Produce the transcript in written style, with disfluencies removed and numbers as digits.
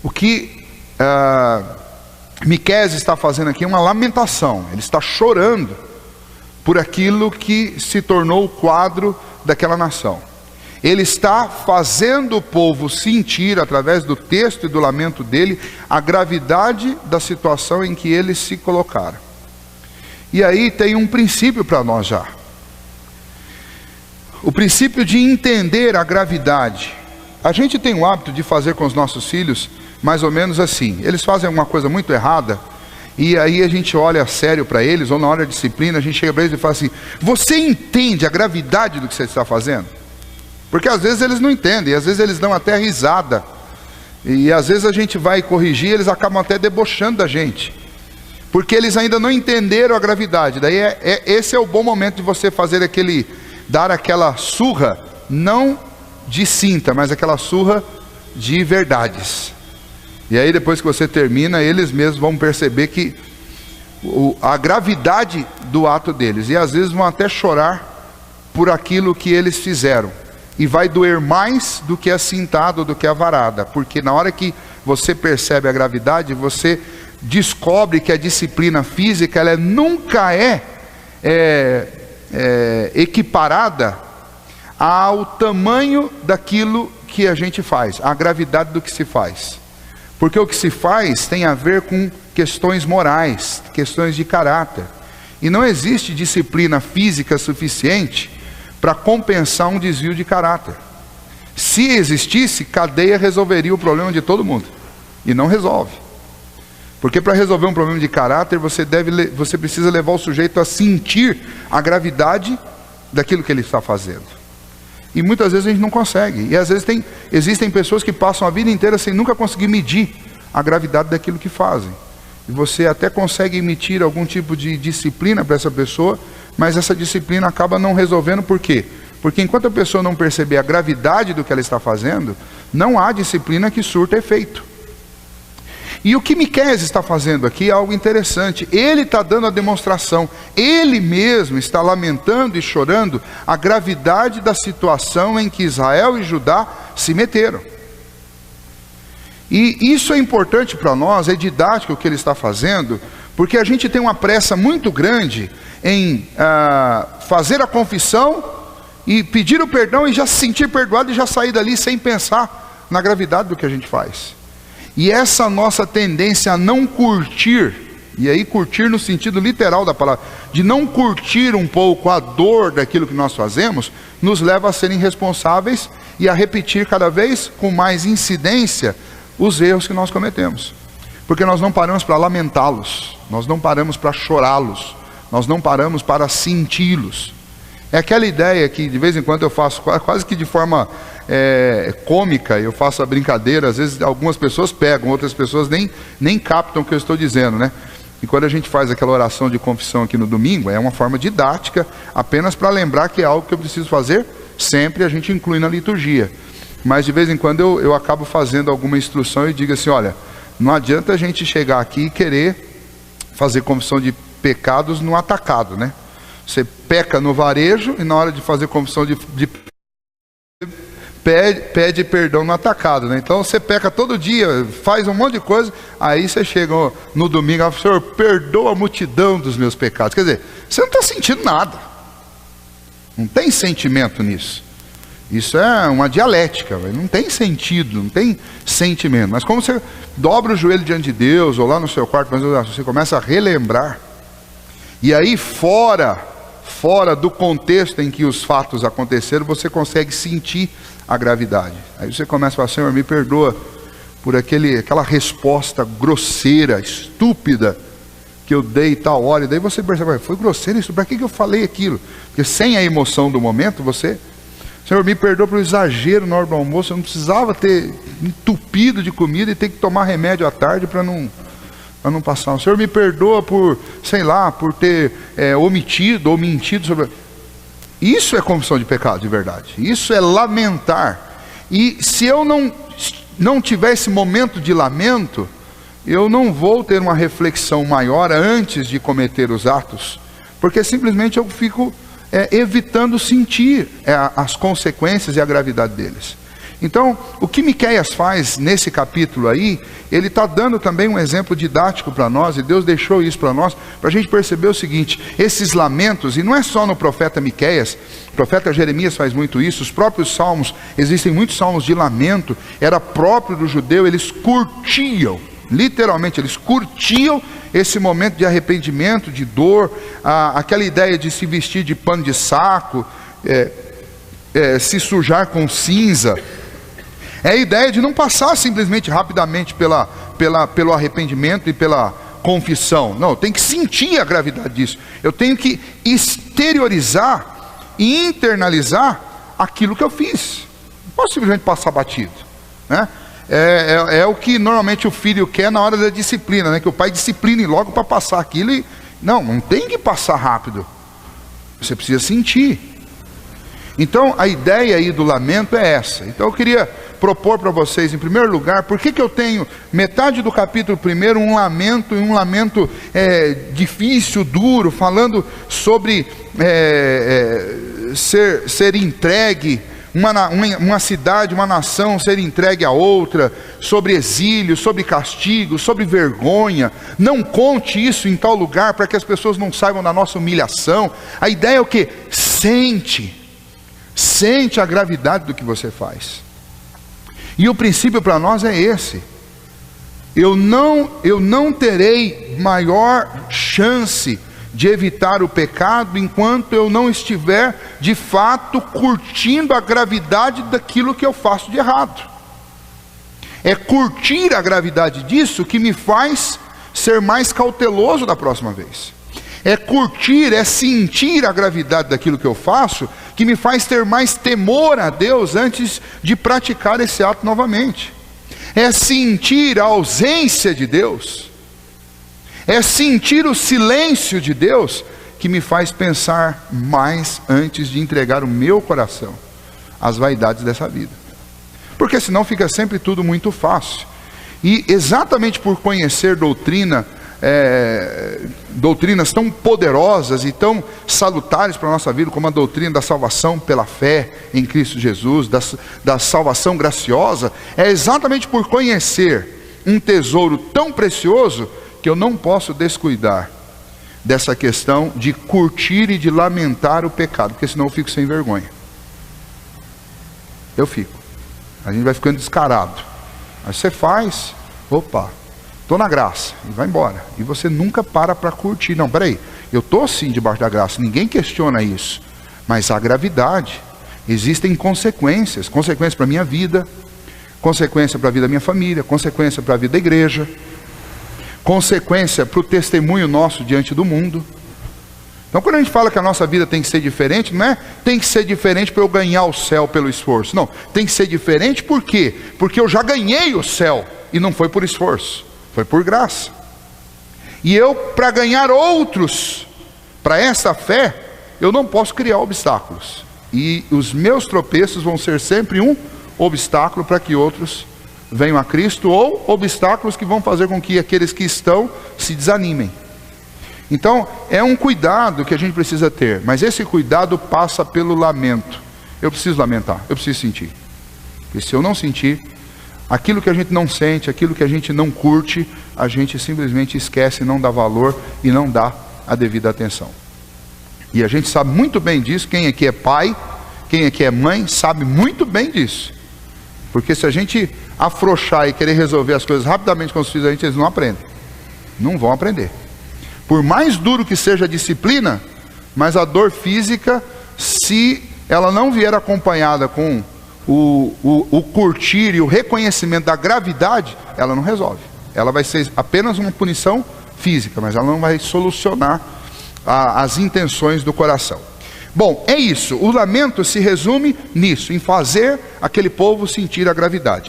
O que Miqueias está fazendo aqui é uma lamentação. Ele está chorando por aquilo que se tornou o quadro daquela nação. Ele está fazendo o povo sentir, através do texto e do lamento dele, a gravidade da situação em que eles se colocaram. E aí tem um princípio para nós já. O princípio de entender a gravidade. A gente tem o hábito de fazer com os nossos filhos mais ou menos assim. Eles fazem alguma coisa muito errada, e aí a gente olha sério para eles, ou na hora da disciplina, a gente chega para eles e fala assim: você entende a gravidade do que você está fazendo? Porque às vezes eles não entendem, às vezes eles dão até risada, e às vezes a gente vai corrigir, eles acabam até debochando da gente, porque eles ainda não entenderam a gravidade. Daí esse é o bom momento de você fazer dar aquela surra, não de cinta, mas aquela surra de verdades. E aí depois que você termina, eles mesmos vão perceber que a gravidade do ato deles, e às vezes vão até chorar por aquilo que eles fizeram, e vai doer mais do que a cintada, do que a varada, porque na hora que você percebe a gravidade, você descobre que a disciplina física, ela nunca é equiparada ao tamanho daquilo que a gente faz, a gravidade do que se faz. Porque o que se faz tem a ver com questões morais, questões de caráter. E não existe disciplina física suficiente para compensar um desvio de caráter. Se existisse, cadeia resolveria o problema de todo mundo. E não resolve. Porque para resolver um problema de caráter, você precisa levar o sujeito a sentir a gravidade daquilo que ele está fazendo. E muitas vezes a gente não consegue. E às vezes existem pessoas que passam a vida inteira sem nunca conseguir medir a gravidade daquilo que fazem. E você até consegue emitir algum tipo de disciplina para essa pessoa, mas essa disciplina acaba não resolvendo. Por quê? Porque enquanto a pessoa não perceber a gravidade do que ela está fazendo, não há disciplina que surta efeito. E o que Miqueias está fazendo aqui é algo interessante. Ele está dando a demonstração. Ele mesmo está lamentando e chorando a gravidade da situação em que Israel e Judá se meteram. E isso é importante para nós, é didático o que ele está fazendo, porque a gente tem uma pressa muito grande em fazer a confissão e pedir o perdão e já se sentir perdoado e já sair dali sem pensar na gravidade do que a gente faz. E essa nossa tendência a não curtir, e aí curtir no sentido literal da palavra, de não curtir um pouco a dor daquilo que nós fazemos, nos leva a ser irresponsáveis e a repetir cada vez com mais incidência os erros que nós cometemos. Porque nós não paramos para lamentá-los, nós não paramos para chorá-los, nós não paramos para senti-los. É aquela ideia que de vez em quando eu faço, quase que de forma cômica, eu faço a brincadeira, às vezes algumas pessoas pegam, outras pessoas nem captam o que eu estou dizendo, né? E quando a gente faz aquela oração de confissão aqui no domingo, é uma forma didática, apenas para lembrar que é algo que eu preciso fazer sempre, a gente inclui na liturgia. Mas de vez em quando eu acabo fazendo alguma instrução e digo assim: olha, não adianta a gente chegar aqui e querer fazer confissão de pecados no atacado, né? Você peca no varejo e na hora de fazer confissão pede perdão no atacado, né? Então você peca todo dia, faz um monte de coisa, aí você chega no domingo e fala: Senhor, perdoa a multidão dos meus pecados. Quer dizer, você não está sentindo nada, não tem sentimento nisso. Isso é uma dialética, não tem sentido, não tem sentimento. Mas como você dobra o joelho diante de Deus, ou lá no seu quarto, mas você começa a relembrar, e aí fora do contexto em que os fatos aconteceram, você consegue sentir a gravidade. Aí você começa a falar: Senhor, me perdoa por aquela resposta grosseira, estúpida que eu dei tal hora. E daí você percebe: foi grosseiro isso, para que eu falei aquilo? Porque sem a emoção do momento, Senhor, me perdoa pelo exagero na hora do almoço, eu não precisava ter entupido de comida e ter que tomar remédio à tarde para não passar. O Senhor me perdoa por ter omitido ou mentido sobre... Isso é confissão de pecado de verdade. Isso é lamentar. E se eu não tiver esse momento de lamento, eu não vou ter uma reflexão maior antes de cometer os atos, porque simplesmente eu fico evitando sentir as consequências e a gravidade deles. Então, o que Miqueias faz nesse capítulo aí, ele está dando também um exemplo didático para nós, e Deus deixou isso para nós, para a gente perceber o seguinte: esses lamentos, e não é só no profeta Miqueias, o profeta Jeremias faz muito isso, os próprios salmos, existem muitos salmos de lamento, era próprio do judeu, eles curtiam, literalmente, eles curtiam esse momento de arrependimento, de dor, aquela ideia de se vestir de pano de saco, se sujar com cinza. É a ideia de não passar simplesmente rapidamente pelo arrependimento e pela confissão. Não, eu tenho que sentir a gravidade disso. Eu tenho que exteriorizar e internalizar aquilo que eu fiz. Não posso simplesmente passar batido, né? É o que normalmente o filho quer na hora da disciplina, né? Que o pai discipline logo para passar aquilo. Não tem que passar rápido. Você precisa sentir. Então a ideia aí do lamento é essa. Então eu queria propor para vocês, em primeiro lugar, por que eu tenho metade do capítulo 1 um lamento, e um lamento difícil, duro, falando sobre ser entregue, uma cidade, uma nação ser entregue a outra, sobre exílio, sobre castigo, sobre vergonha. Não conte isso em tal lugar para que as pessoas não saibam da nossa humilhação. A ideia é o quê? Sente a gravidade do que você faz. E o princípio para nós é esse: eu não terei maior chance de evitar o pecado enquanto eu não estiver de fato curtindo a gravidade daquilo que eu faço de errado. É curtir a gravidade disso que me faz ser mais cauteloso da próxima vez. É curtir, é sentir a gravidade daquilo que eu faço, que me faz ter mais temor a Deus antes de praticar esse ato novamente. É sentir a ausência de Deus, é sentir o silêncio de Deus, que me faz pensar mais antes de entregar o meu coração às vaidades dessa vida. Porque senão fica sempre tudo muito fácil. E exatamente por conhecer doutrinas tão poderosas e tão salutares para a nossa vida, como a doutrina da salvação pela fé em Cristo Jesus, da salvação graciosa, é exatamente por conhecer um tesouro tão precioso que eu não posso descuidar dessa questão de curtir e de lamentar o pecado, porque senão eu fico sem vergonha. A gente vai ficando descarado. Aí você faz, opa, estou na graça, e vai embora. E você nunca para curtir. Não, peraí, eu estou sim debaixo da graça, ninguém questiona isso. Mas a gravidade, existem consequências para a minha vida, consequência para a vida da minha família, consequência para a vida da igreja, consequência para o testemunho nosso diante do mundo. Então quando a gente fala que a nossa vida tem que ser diferente, não é tem que ser diferente para eu ganhar o céu pelo esforço. Não, tem que ser diferente por quê? Porque eu já ganhei o céu, e não foi por esforço, foi por graça. E eu, para ganhar outros para essa fé, eu não posso criar obstáculos. E os meus tropeços vão ser sempre um obstáculo para que outros venham a Cristo, ou obstáculos que vão fazer com que aqueles que estão se desanimem. Então é um cuidado que a gente precisa ter, mas esse cuidado passa pelo lamento. Eu preciso lamentar, eu preciso sentir. E se eu não sentir, aquilo que a gente não sente, aquilo que a gente não curte, a gente simplesmente esquece, não dá valor e não dá a devida atenção. E a gente sabe muito bem disso. Quem aqui é pai, quem aqui é mãe, sabe muito bem disso. Porque se a gente afrouxar e querer resolver as coisas rapidamente com os filhos, eles não aprendem. Não vão aprender. Por mais duro que seja a disciplina, mas a dor física, se ela não vier acompanhada com o curtir e o reconhecimento da gravidade, ela não resolve. Ela vai ser apenas uma punição física, mas ela não vai solucionar as intenções do coração. Bom, é isso. O lamento se resume nisso, em fazer aquele povo sentir a gravidade.